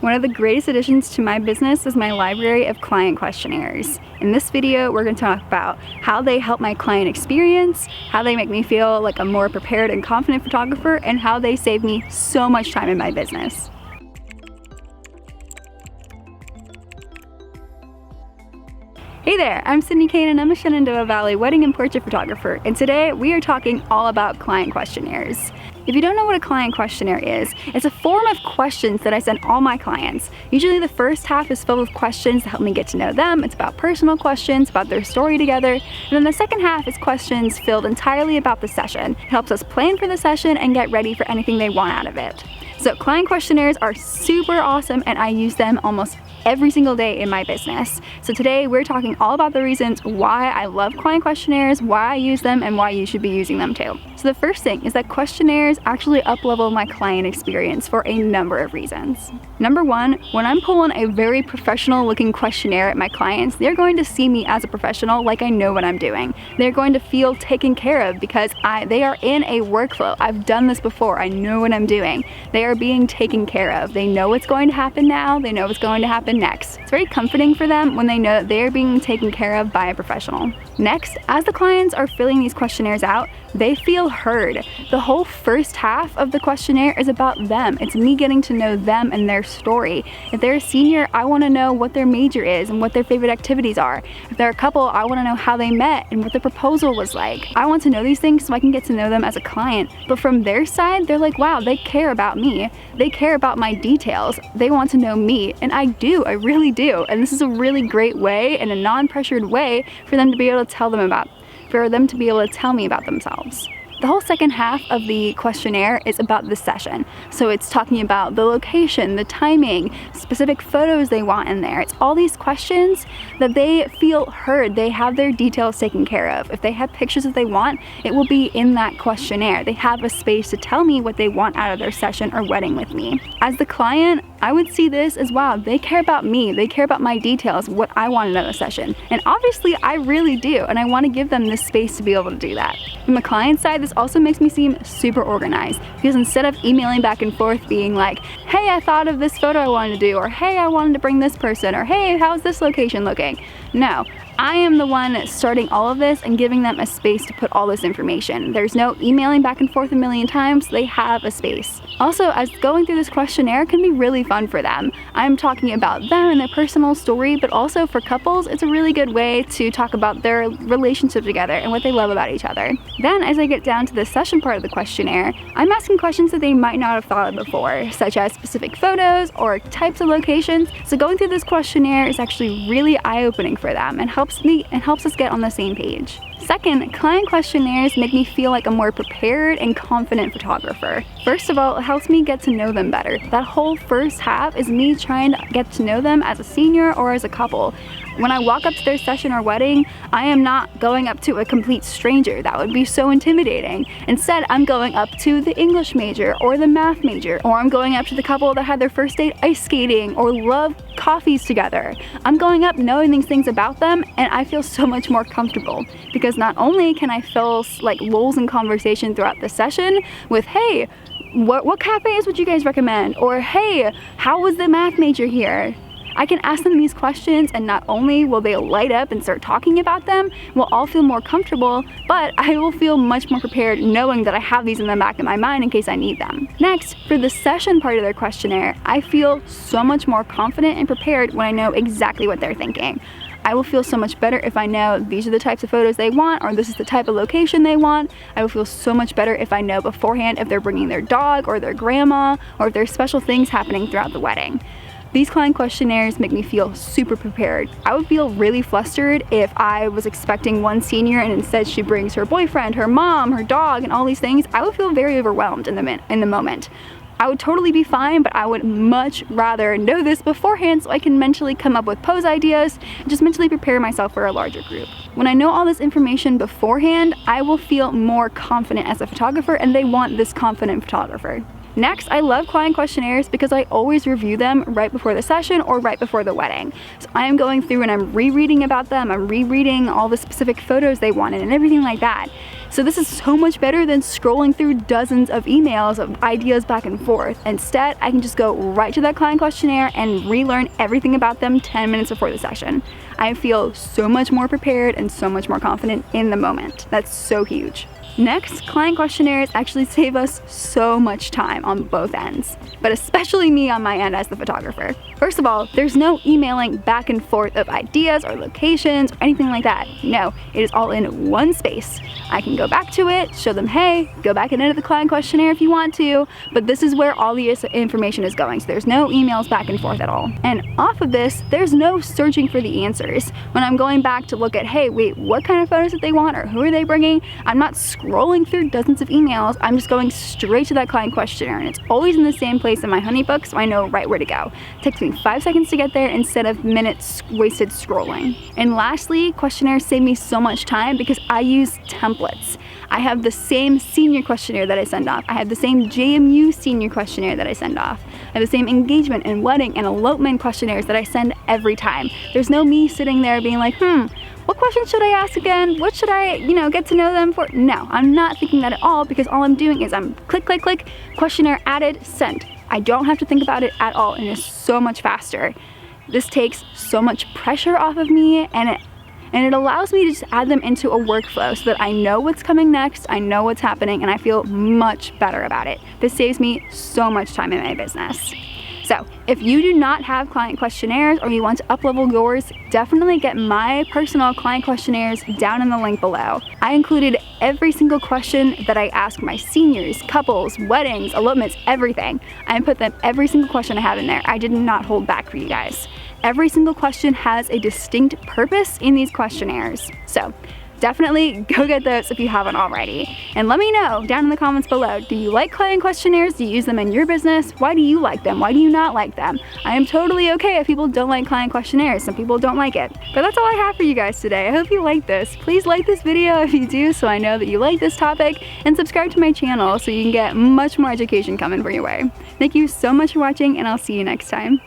One of the greatest additions to my business is my library of client questionnaires. In this video, we're going to talk about how they help my client experience, how they make me feel like a more prepared and confident photographer, and how they save me so much time in my business. Hey there, I'm Sydney Kane and I'm a Shenandoah Valley wedding and portrait photographer, and today we are talking all about client questionnaires. If you don't know what a client questionnaire is, it's a form of questions that I send all my clients. Usually the first half is filled with questions to help me get to know them. It's about personal questions, about their story together. And then the second half is questions filled entirely about the session. It helps us plan for the session and get ready for anything they want out of it. So client questionnaires are super awesome and I use them almost every single day in my business. So today we're talking all about the reasons why I love client questionnaires, why I use them, and why you should be using them too. So the first thing is that questionnaires actually up-level my client experience for a number of reasons. Number one, when I'm pulling a very professional looking questionnaire at my clients, they're going to see me as a professional like I know what I'm doing. They're going to feel taken care of because they are in a workflow. I've done this before. I know what I'm doing. They are being taken care of. They know what's going to happen now. They know what's going to happen next. It's very comforting for them when they know that they are being taken care of by a professional. Next, as the clients are filling these questionnaires out, they feel heard. The whole first half of the questionnaire is about them. It's me getting to know them and their story. If they're a senior, I want to know what their major is and what their favorite activities are. If they're a couple, I want to know how they met and what the proposal was like. I want to know these things so I can get to know them as a client. But from their side, they're like, wow, they care about me. They care about my details. They want to know me. And I do, I really do. And this is a really great way and a non-pressured way for them to be able to tell me about themselves. The whole second half of the questionnaire is about the session. So it's talking about the location, the timing, specific photos they want in there. It's all these questions that they feel heard. They have their details taken care of. If they have pictures that they want, it will be in that questionnaire. They have a space to tell me what they want out of their session or wedding with me. As the client, I would see this as, wow, they care about me. They care about my details, what I want out of the session. And obviously I really do, and I want to give them this space to be able to do that. From the client side, this also makes me seem super organized, because instead of emailing back and forth being like, hey, I thought of this photo I wanted to do, or hey, I wanted to bring this person, or hey, how's this location looking? No, I am the one starting all of this and giving them a space to put all this information. There's no emailing back and forth a million times. They have a space. Also, as going through this questionnaire can be really fun for them. I'm talking about them and their personal story, but also for couples, it's a really good way to talk about their relationship together and what they love about each other. Then, as I get down to the session part of the questionnaire, I'm asking questions that they might not have thought of before, such as specific photos or types of locations. So going through this questionnaire is actually really eye-opening for them and helps us get on the same page. Second, client questionnaires make me feel like a more prepared and confident photographer. First of all, it helps me get to know them better. That whole first half is me trying to get to know them as a senior or as a couple. When I walk up to their session or wedding, I am not going up to a complete stranger. That would be so intimidating. Instead, I'm going up to the English major or the math major, or I'm going up to the couple that had their first date ice skating or love coffees together. I'm going up knowing these things about them, and I feel so much more comfortable because not only can I fill like lulls in conversation throughout the session with, hey, what cafes would you guys recommend? Or hey, how was the math major here? I can ask them these questions, and not only will they light up and start talking about them, we'll all feel more comfortable, but I will feel much more prepared knowing that I have these in the back of my mind in case I need them. Next, for the session part of their questionnaire, I feel so much more confident and prepared when I know exactly what they're thinking. I will feel so much better if I know these are the types of photos they want, or this is the type of location they want. I will feel so much better if I know beforehand if they're bringing their dog or their grandma, or if there's special things happening throughout the wedding. These client questionnaires make me feel super prepared. I would feel really flustered if I was expecting one senior and instead she brings her boyfriend, her mom, her dog, and all these things. I would feel very overwhelmed in the moment. I would totally be fine, but I would much rather know this beforehand so I can mentally come up with pose ideas and just mentally prepare myself for a larger group. When I know all this information beforehand, I will feel more confident as a photographer, and they want this confident photographer. Next, I love client questionnaires because I always review them right before the session or right before the wedding. So I am going through and I'm rereading about them, I'm rereading all the specific photos they wanted and everything like that. So this is so much better than scrolling through dozens of emails of ideas back and forth. Instead, I can just go right to that client questionnaire and relearn everything about them 10 minutes before the session. I feel so much more prepared and so much more confident in the moment. That's so huge. Next, client questionnaires actually save us so much time on both ends, but especially me on my end as the photographer. First of all, there's no emailing back and forth of ideas or locations or anything like that. No, it is all in one space. I can go back to it, show them, hey, go back and edit the client questionnaire if you want to, but this is where all the information is going, so there's no emails back and forth at all. And off of this, there's no searching for the answers. When I'm going back to look at, hey, wait, what kind of photos did they want or who are they bringing, I'm not scrolling through dozens of emails, I'm just going straight to that client questionnaire, and it's always in the same place in my honeybook, so I know right where to go. It takes me 5 seconds to get there instead of minutes wasted scrolling. And lastly, questionnaires save me so much time because I use templates. I have the same senior questionnaire that I send off. I have the same JMU senior questionnaire that I send off. I have the same engagement and wedding and elopement questionnaires that I send every time. There's no me sitting there being like, what question should I ask again? What should I, get to know them for? No, I'm not thinking that at all because all I'm doing is I'm click, click, click, questionnaire added, sent. I don't have to think about it at all, and it's so much faster. This takes so much pressure off of me, and it allows me to just add them into a workflow so that I know what's coming next, I know what's happening, and I feel much better about it. This saves me so much time in my business. So if you do not have client questionnaires or you want to up-level yours, definitely get my personal client questionnaires down in the link below. I included every single question that I ask my seniors, couples, weddings, elopements, everything. I put every single question I have in there. I did not hold back for you guys. Every single question has a distinct purpose in these questionnaires. So definitely go get those if you haven't already. And let me know down in the comments below, do you like client questionnaires? Do you use them in your business? Why do you like them? Why do you not like them? I am totally okay if people don't like client questionnaires. Some people don't like it. But that's all I have for you guys today. I hope you like this. Please like this video if you do so I know that you like this topic, and subscribe to my channel so you can get much more education coming for your way. Thank you so much for watching, and I'll see you next time.